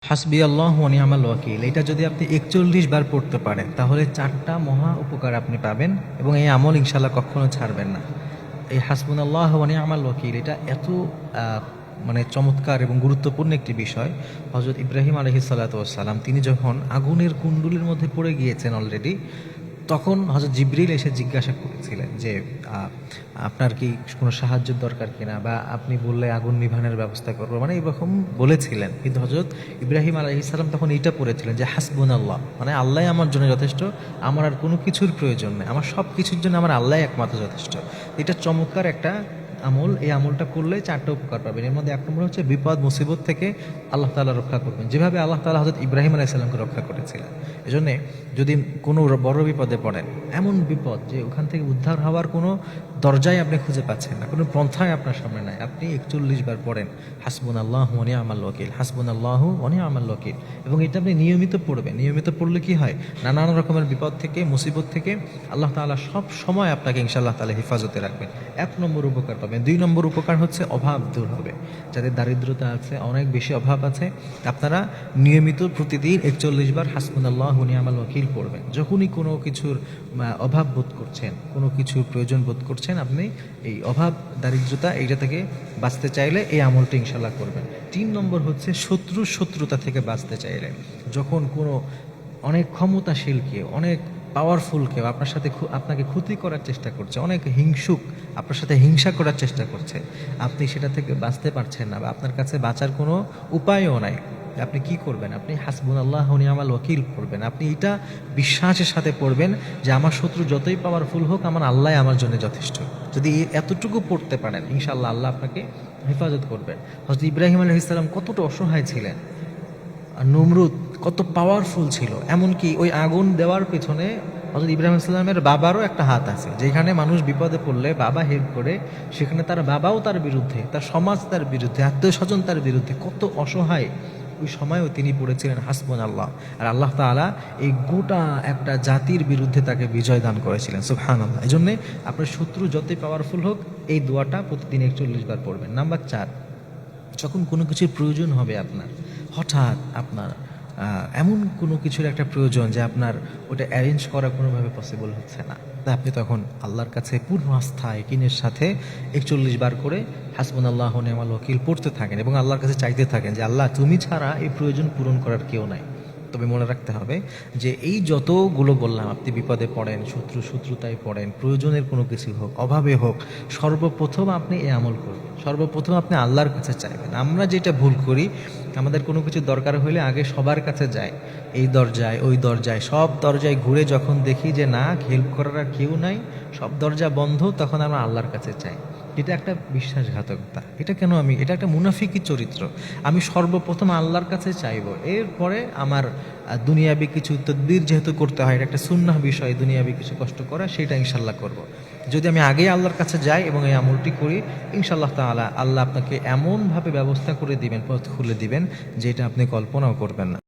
হাসবি আল্লাহ ওয়া নি'মাল ওয়াকিল, এটা যদি আপনি ৪১ বার পড়তে পারেন তাহলে ৪টা মহা উপকার আপনি পাবেন এবং এই আমল ইনশাআল্লাহ কখনো ছাড়বেন না। এই হাসবুনাল্লাহ ওয়া নি'মাল ওয়াকিল এটা এত মানে চমৎকার এবং গুরুত্বপূর্ণ একটি বিষয়। হযরত ইব্রাহিম আলাইহিস সালাতু ওয়াস সালাম তিনি যখন আগুনের কুণ্ডুলির মধ্যে পড়ে গিয়েছেন অলরেডি, তখন হযরত জিবরিল এসে জিজ্ঞাসা করেছিলেন যে আপনার কি কোনো সাহায্যের দরকার কিনা, বা আপনি বললে আগুন নিভানোর ব্যবস্থা করবো, মানে এরকম বলেছিলেন। কিন্তু হযরত ইব্রাহিম আলাইহিস সালাম তখন এইটা পড়েছিলেন যে হাসবুনাল্লাহ, মানে আল্লাহ আমার জন্য যথেষ্ট, আমার আর কোনো কিছুর প্রয়োজন নেই, আমার সব কিছুর জন্য আমার আল্লাহ একমাত্র যথেষ্ট। এটা চমৎকার একটা আমল। এই আমলটা করলে 4টা উপকার পাবেন। এর মধ্যে 1 নম্বর হচ্ছে বিপদ মুসিবত থেকে আল্লাহ তাআলা রক্ষা করবেন, যেভাবে আল্লাহ তাআলা হযরত ইব্রাহিম আলাইহিস সালামকে রক্ষা করেছিলেন। এজন্য যদি কোনো বড় বিপদে পড়েন, এমন বিপদ যে ওখান থেকে উদ্ধার হওয়ার কোনো দরজাই আপনি খুঁজে পাচ্ছেন না, কোনো পন্থাই আপনার সামনে নাই, আপনি ৪১ বার পড়েন হাসবুনাল্লাহু ওয়া নি'মাল ওয়াকিল, হাসবুনাল্লাহু ওয়া নি'মাল ওয়াকিল। এবং এটা আপনি নিয়মিত পড়বেন। নিয়মিত পড়লে কি হয়, নানান রকমের বিপদ থেকে মুসিবত থেকে আল্লাহ তাআলা সব সময় আপনাকে ইনশাআল্লাহ তাআলা হেফাজতে রাখবেন। 1 নম্বর উপকার পাবেন। 2 নম্বর উপকার হচ্ছে অভাব দূর হবে। যাদের দারিদ্রতা আছে, অনেক বেশি অভাব আছে, আপনারা নিয়মিত প্রতিদিন ৪১ বার হাসবুনাল্লাহু ওয়া নি'মাল ওয়াকিল পড়বেন। যখনই কোনো কিছুর অভাব বোধ করছেন, কোনো কিছুর প্রয়োজন বোধ করছেন, আপনি এই অভাব দারিদ্রতা এইটা থেকে বাঁচতে চাইলে এই আমলটা ইনশাআল্লাহ করবেন। 3 নম্বর হচ্ছে শত্রুতা থেকে বাঁচতে চাইলে, যখন কোনো অনেক ক্ষমতাশীল কেউ, অনেক পাওয়ারফুল কেউ আপনাকে ক্ষতি করার চেষ্টা করছে, অনেক হিংসুক আপনার সাথে হিংসা করার চেষ্টা করছে, আপনি সেটা থেকে বাঁচতে পারছেন না, বা আপনার কাছে বাঁচার কোনো উপায়ও নাই, আপনি কি করবেন? আপনি হাসবুনাল্লাহু ওয়া নি'মাল ওয়াকিল পড়বেন। আপনি এটা বিশ্বাসের সাথে পড়বেন যে আমার শত্রু যতই পাওয়ারফুল হোক, আমার আল্লাহ আমার জন্য যথেষ্ট। যদি এতটুকু পড়তে পারেন, ইনশাআল্লাহ আল্লাহ আপনাকে হেফাজত করবেন। হযরত ইব্রাহিম আলাইহিস সালাম কতটা অসহায় ছিলেন, আর নমরুদ কত পাওয়ারফুল ছিল, এমনকি ওই আগুন দেওয়ার পেছনে হযরত ইব্রাহিম ইসলামের বাবারও একটা হাত আছে। যেখানে মানুষ বিপদে পড়লে বাবা হেল্প করে, সেখানে তার বাবাও তার বিরুদ্ধে, তার সমাজ তার বিরুদ্ধে, আত্মীয় স্বজন তার বিরুদ্ধে, কত অসহায় ওই সময়ও তিনি পড়েছিলেন হাসবুনাল্লাহ। আর আল্লাহ তাআলা এই গোটা একটা জাতির বিরুদ্ধে তাকে বিজয় দান করেছিলেন, সুবহানাল্লাহ। এই জন্যে আপনার শত্রু যতই পাওয়ারফুল হোক, এই দোয়াটা প্রতিদিন ৪১ বার পড়বেন। নাম্বার 4, যখন কোনো কিছুর প্রয়োজন হবে আপনার, হঠাৎ আপনার এমন কোনো কিছুর একটা প্রয়োজন যে আপনার ওটা অ্যারেঞ্জ করা কোনোভাবে পসিবল হচ্ছে না, তা আপনি তখন আল্লাহর কাছে পূর্ণ আস্থা ইকিনের সাথে ৪১ বার করে হাসবুনাল্লাহু ওয়া নি'মাল ওয়াকিল পড়তে থাকেন এবং আল্লাহর কাছে চাইতে থাকেন যে আল্লাহ তুমি ছাড়া এই প্রয়োজন পূরণ করার কেউ নাই। তবে মনে রাখতে হবে যে এই যতগুলো বললাম, আপনি বিপদে পড়েন, শত্রুতায় পড়েন, প্রয়োজনের কোনো কিছু হোক, অভাবে হোক, সর্বপ্রথম আপনি এই আমল করবেন, সর্বপ্রথম আপনি আল্লাহর কাছে চাইবেন। আমরা যেটা ভুল করি, আমাদের কোনো কিছু দরকার হলে আগে সবার কাছে যাই, এই দরজায় ওই দরজায়, সব দরজায় ঘুরে যখন দেখি যে না, হেল্প করার আর কেউ নাই, সব দরজা বন্ধ, তখন আমরা আল্লাহর কাছে চাই। এটা একটা বিশ্বাসঘাতকতা। এটা একটা মুনাফিকি চরিত্র। আমি সর্বপ্রথম আল্লাহর কাছে চাইবো, এরপরে আমার দুনিয়াবি কিছু তদবির যেহেতু করতে হয়, এটা একটা সুন্নাহ বিষয়, দুনিয়াবি কিছু কষ্ট করা, সেটা ইনশাল্লাহ করব। যদি আমি আগেই আল্লাহর কাছে যাই এবং এই আমলটি করি, ইনশাআল্লাহ তাআলা আল্লাহ আপনাকে এমনভাবে ব্যবস্থা করে দিবেন, পথ খুলে দিবেন, যেটা আপনি কল্পনাও করবেন না।